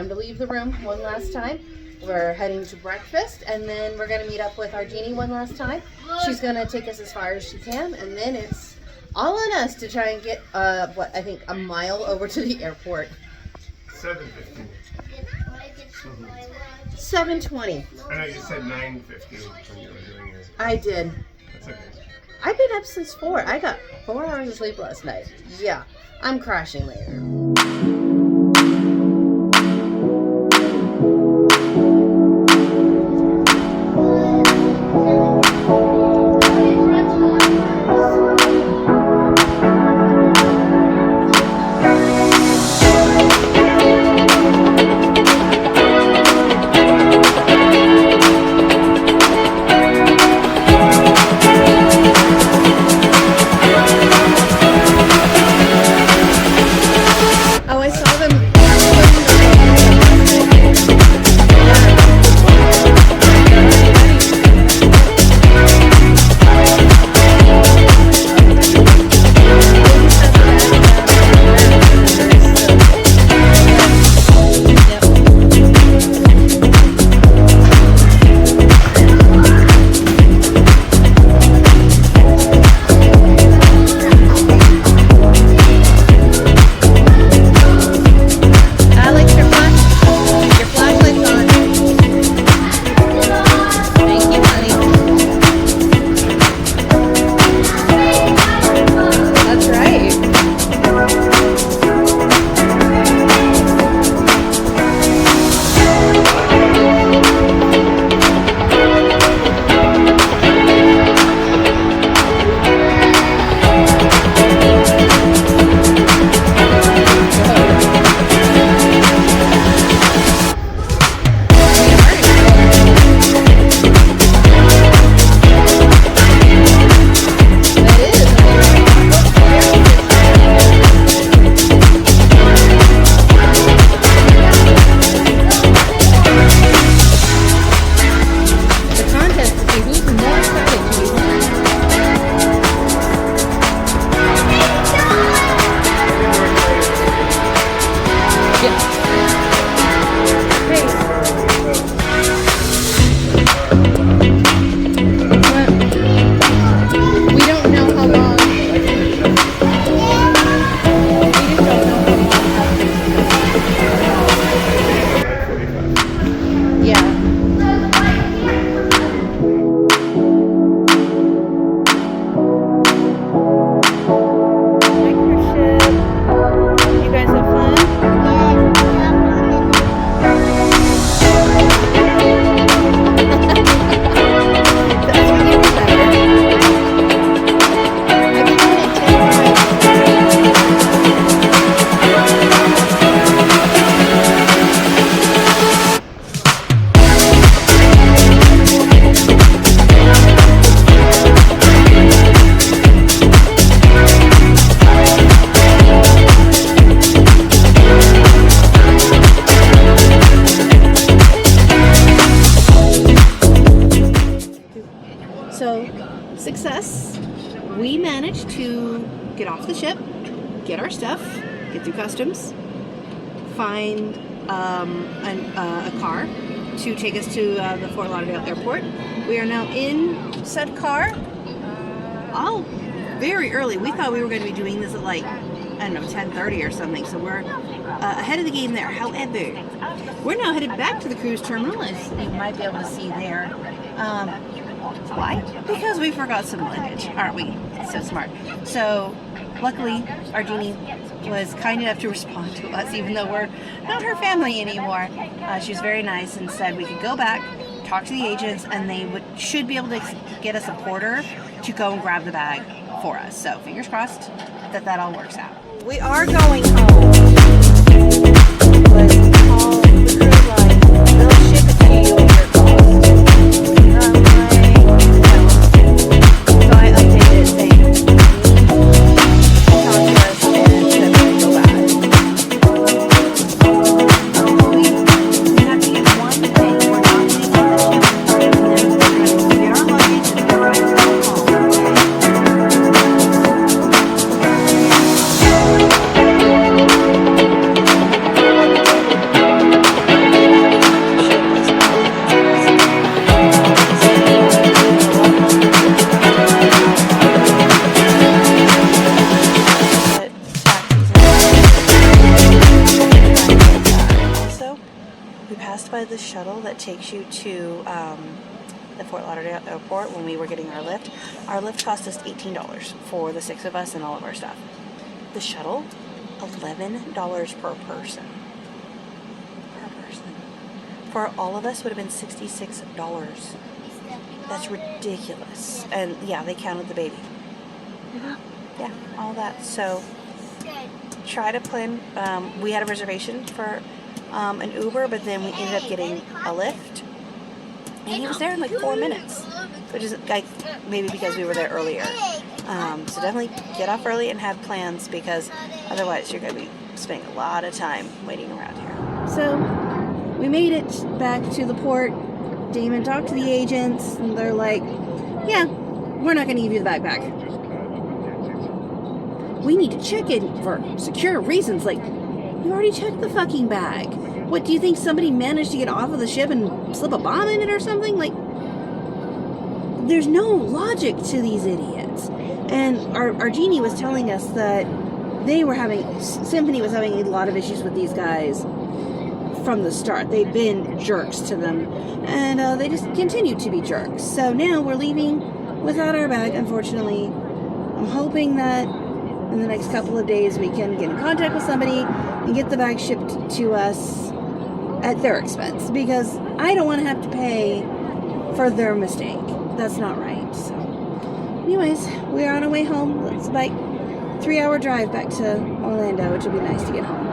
time to leave the room one last time. We're heading to breakfast, and then we're going to meet up with our genie one last time. She's going to take us as far as she can, and then it's all on us to try and get, I think a mile over to the airport. 7:15. 7:20. I know you said 9:15 when you were doing it. I did. That's okay. I've been up since 4. I got 4 hours of sleep last night. Yeah, I'm crashing later. Success. We managed to get off the ship, get our stuff, get through customs, find a car to take us to the Fort Lauderdale airport. We are now in said car. All very early. We thought we were going to be doing this at like, I don't know, 10:30 or something. So we're ahead of the game there. However, we're now headed back to the cruise terminal, as you might be able to see there. Why? Because we forgot some luggage, aren't we? So smart. So luckily, our genie was kind enough to respond to us, even though we're not her family anymore. She was very nice and said we could go back, talk to the agents, and they should be able to get us a porter to go and grab the bag for us. So fingers crossed that all works out. We are going home. But call the cruise line. They'll ship it to you at your cost. So I updated it saying talk to us and said we can go back. We have to get one thing. We're not leaving the ship. And then we're going to get our luggage and we're going to go home. Okay? for the shuttle that takes you to the Fort Lauderdale airport when we were getting our lift cost us $18 for the 6 of us and all of our stuff. The shuttle, $11 per person. For all of us would have been $66. That's ridiculous. And yeah, they counted the baby. Yeah, all that. So try to plan. We had a reservation for an Uber, but then we ended up getting a Lyft. And he was there in like 4 minutes, which is like maybe because we were there earlier. So definitely get off early and have plans, because otherwise you're going to be spending a lot of time waiting around here. So we made it back to the port. Damon talked to the agents, and they're like, yeah, we're not going to give you the backpack. We need to check it for secure reasons. Like, you already checked the fucking bag. What, do you think somebody managed to get off of the ship and slip a bomb in it or something? Like, there's no logic to these idiots. And our genie was telling us that Symphony was having a lot of issues with these guys from the start. They've been jerks to them, and they just continue to be jerks. So now we're leaving without our bag, unfortunately. I'm hoping that in the next couple of days we can get in contact with somebody and get the bag shipped to us at their expense, because I don't want to have to pay for their mistake. That's not right. So anyways, we're on our way home. It's about a 3-hour drive back to Orlando, which will be nice to get home.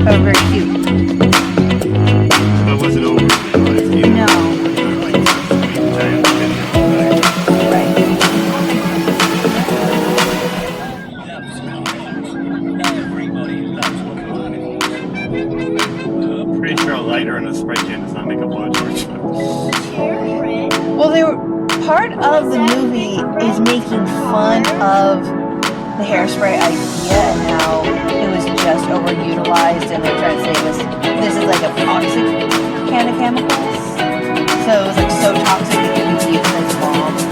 Very cute. That wasn't over. No. Right. Pretty sure a lighter and a spray can does not make a blood torch. Well, part of the movie is making fun of the hairspray idea and how it was just overutilized, and they're trying to say this is like a toxic can of chemicals. So it was like so toxic it could be used as bombs.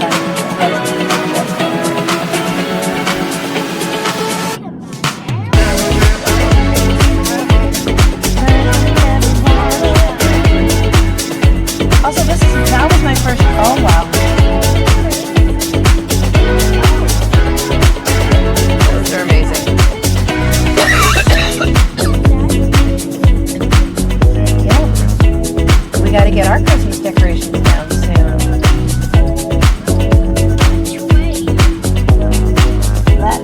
Also, that was my first. Oh wow. Those are amazing. Yeah. We gotta get our Christmas decorations down soon. That.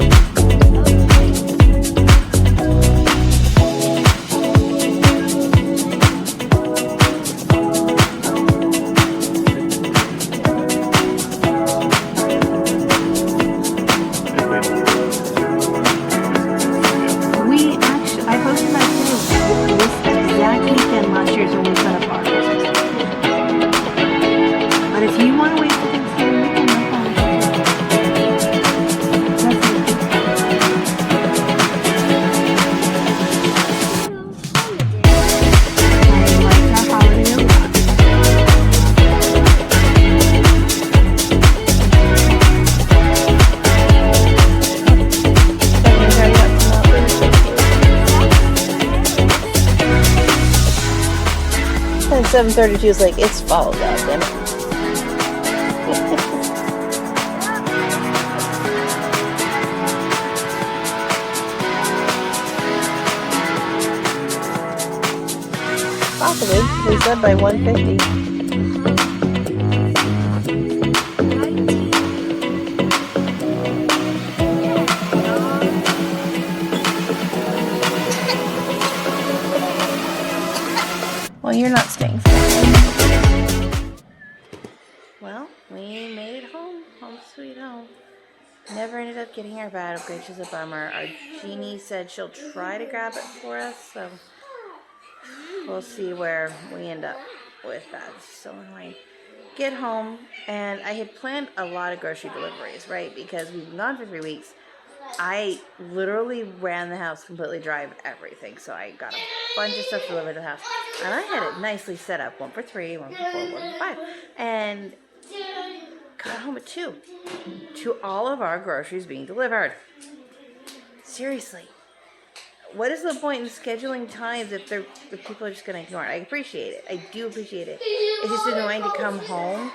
And 7:32 is like, it's fall, goddammit. Possibly. We said by 1:50. Well, you're not staying for that. Well, we made it home. Home sweet home. Never ended up getting our bag, which is a bummer. Our genie said she'll try to grab it for us, so we'll see where we end up. with that. It's so annoying. Get home, and I had planned a lot of grocery deliveries, right? Because we've been gone for 3 weeks. I literally ran the house completely dry of everything. So I got a bunch of stuff delivered to the house. And I had it nicely set up. 1 for 3, 1 for 4, 1 for 5. And got home at 2. To all of our groceries being delivered. Seriously. What is the point in scheduling times if people are just going to ignore it? I appreciate it. I do appreciate it. It's just annoying to come home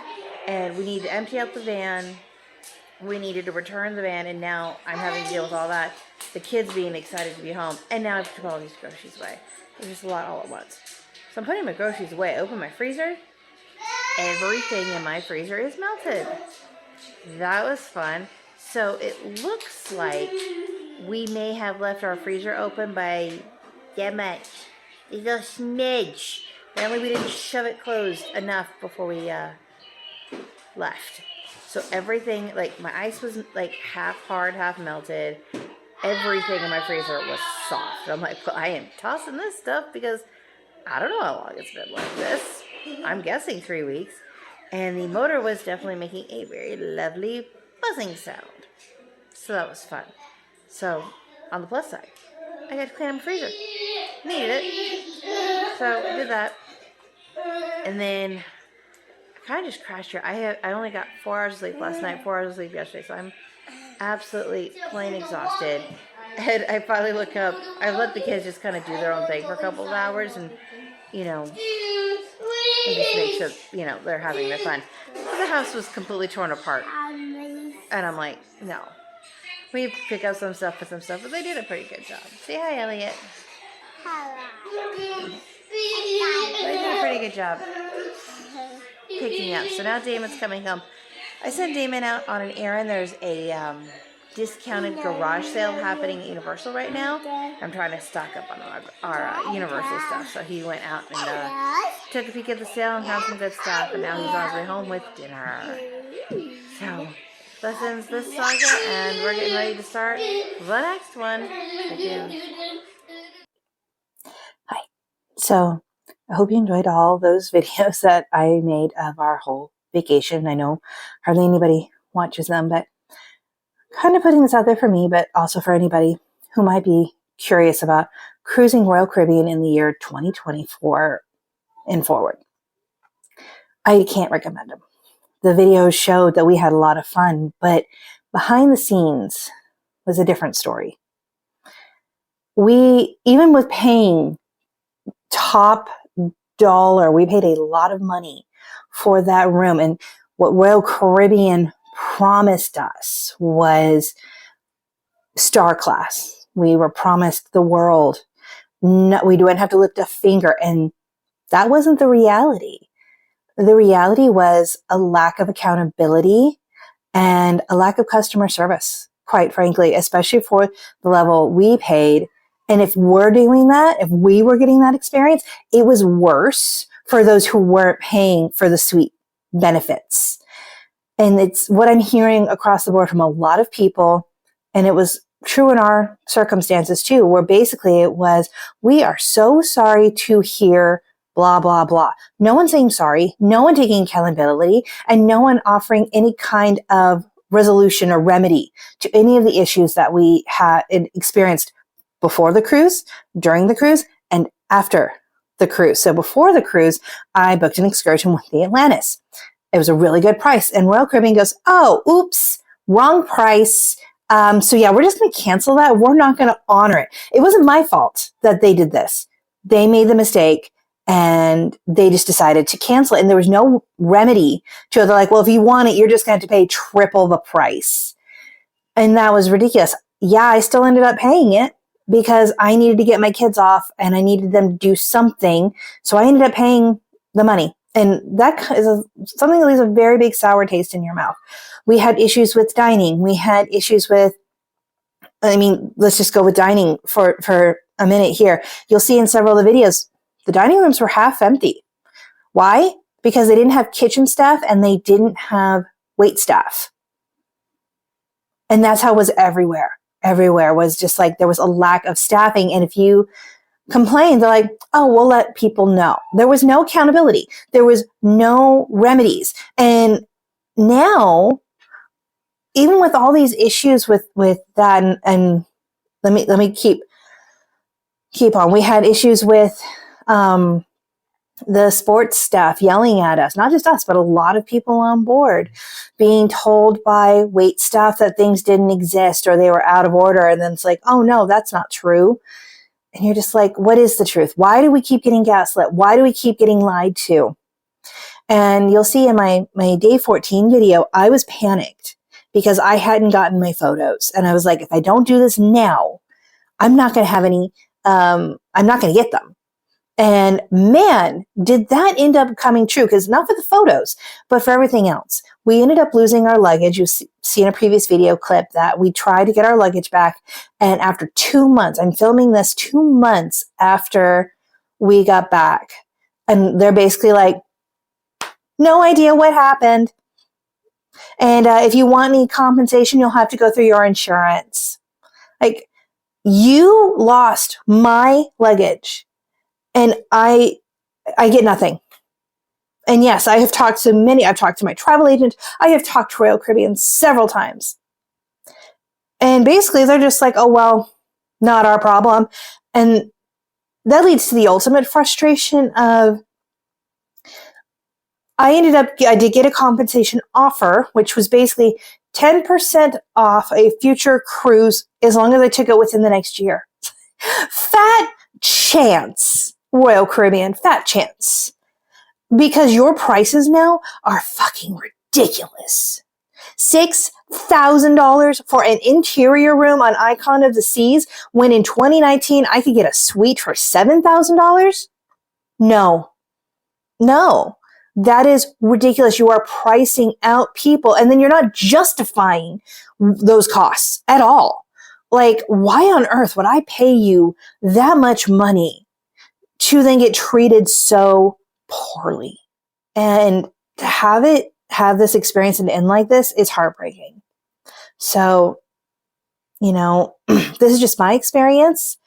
and we need to empty out the van. We needed to return the van, and now I'm having to deal with all that. The kids being excited to be home, and now I have to put all these groceries away. It's just a lot all at once. So I'm putting my groceries away. I open my freezer. Everything in my freezer is melted. That was fun. So it looks like we may have left our freezer open by that much. A little smidge. Apparently we didn't shove it closed enough before we left. So everything, like my ice was like half hard, half melted. Everything in my freezer was soft. I'm like, well, I am tossing this stuff because I don't know how long it's been like this. I'm guessing 3 weeks. And the motor was definitely making a very lovely buzzing sound. So that was fun. So, on the plus side, I got to clean up my freezer. Needed it. So, I did that. And then, I kind of just crashed here. I only got 4 hours of sleep last night, 4 hours of sleep yesterday. So, I'm absolutely plain exhausted. And I finally look up. I let the kids just kind of do their own thing for a couple of hours. And, you know, and just make sure, you know, they're having their fun. The house was completely torn apart. And I'm like, no. We pick up some stuff, put some stuff, but they did a pretty good job. Say hi, Elliot. Hello. They did a pretty good job picking up. So now Damon's coming home. I sent Damon out on an errand. There's a discounted garage sale happening at Universal right now. I'm trying to stock up on our Universal stuff. So he went out and took a peek at the sale and found some good stuff. And now he's on his way home with dinner. So that ends this saga, and we're getting ready to start the next one. Hi. So I hope you enjoyed all those videos that I made of our whole vacation. I know hardly anybody watches them, but kind of putting this out there for me, but also for anybody who might be curious about cruising Royal Caribbean in the year 2024 and forward. I can't recommend them. The videos showed that we had a lot of fun, but behind the scenes was a different story. We, even with paying top dollar, we paid a lot of money for that room. And what Royal Caribbean promised us was star class. We were promised the world. No, we didn't have to lift a finger. And that wasn't the reality. The reality was a lack of accountability and a lack of customer service, quite frankly, especially for the level we paid. And if we're doing that, if we were getting that experience, it was worse for those who weren't paying for the suite benefits. And it's what I'm hearing across the board from a lot of people. And it was true in our circumstances too, where basically it was, we are so sorry to hear blah, blah, blah. No one saying sorry, no one taking accountability, and no one offering any kind of resolution or remedy to any of the issues that we had experienced before the cruise, during the cruise, and after the cruise. So before the cruise, I booked an excursion with the Atlantis. It was a really good price. And Royal Caribbean goes, oh, oops, wrong price. So yeah, we're just going to cancel that. We're not going to honor it. It wasn't my fault that they did this. They made the mistake. And they just decided to cancel it. And there was no remedy to it. They're like, well, if you want it, you're just going to have to pay triple the price. And that was ridiculous. Yeah, I still ended up paying it because I needed to get my kids off and I needed them to do something. So I ended up paying the money. And that is something that leaves a very big sour taste in your mouth. We had issues with dining. We had issues with, let's just go with dining for a minute here. You'll see in several of the videos, the dining rooms were half empty. Why? Because they didn't have kitchen staff and they didn't have wait staff. And that's how it was everywhere. Everywhere was just like there was a lack of staffing. And if you complained. They're like, oh, we'll let people know. There was no accountability. There was no remedies. And now, even with all these issues with that, and let me keep on. We had issues with the sports staff yelling at us, not just us, but a lot of people on board, being told by wait staff that things didn't exist or they were out of order. And then it's like, oh no, that's not true. And you're just like, what is the truth? Why do we keep getting gaslit? Why do we keep getting lied to? And you'll see in my day 14 video, I was panicked because I hadn't gotten my photos. And I was like, if I don't do this now, I'm not going to have any, I'm not going to get them. And man, did that end up coming true, because not for the photos, but for everything else. We ended up losing our luggage. You've seen a previous video clip that we tried to get our luggage back. And after 2 months, I'm filming this 2 months after we got back. And they're basically like, no idea what happened. And if you want any compensation, you'll have to go through your insurance. Like, you lost my luggage. And I get nothing. And yes, I've talked to my travel agent. I have talked to Royal Caribbean several times. And basically they're just like, oh, well, not our problem. And that leads to the ultimate frustration of, I did get a compensation offer, which was basically 10% off a future cruise as long as I took it within the next year. Fat chance. Royal Caribbean, fat chance. Because your prices now are fucking ridiculous. $6,000 for an interior room on Icon of the Seas, when in 2019 I could get a suite for $7,000? No. That is ridiculous. You are pricing out people, and then you're not justifying those costs at all. Like, why on earth would I pay you that much money to then get treated so poorly? And to have this experience and end like this is heartbreaking. So, this is just my experience.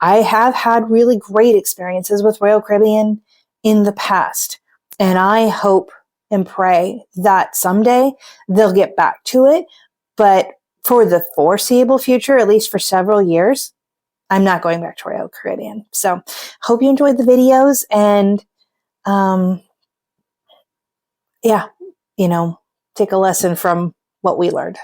I have had really great experiences with Royal Caribbean in the past. And I hope and pray that someday they'll get back to it. But for the foreseeable future, at least for several years, I'm not going back to Royal Caribbean. So hope you enjoyed the videos, and take a lesson from what we learned.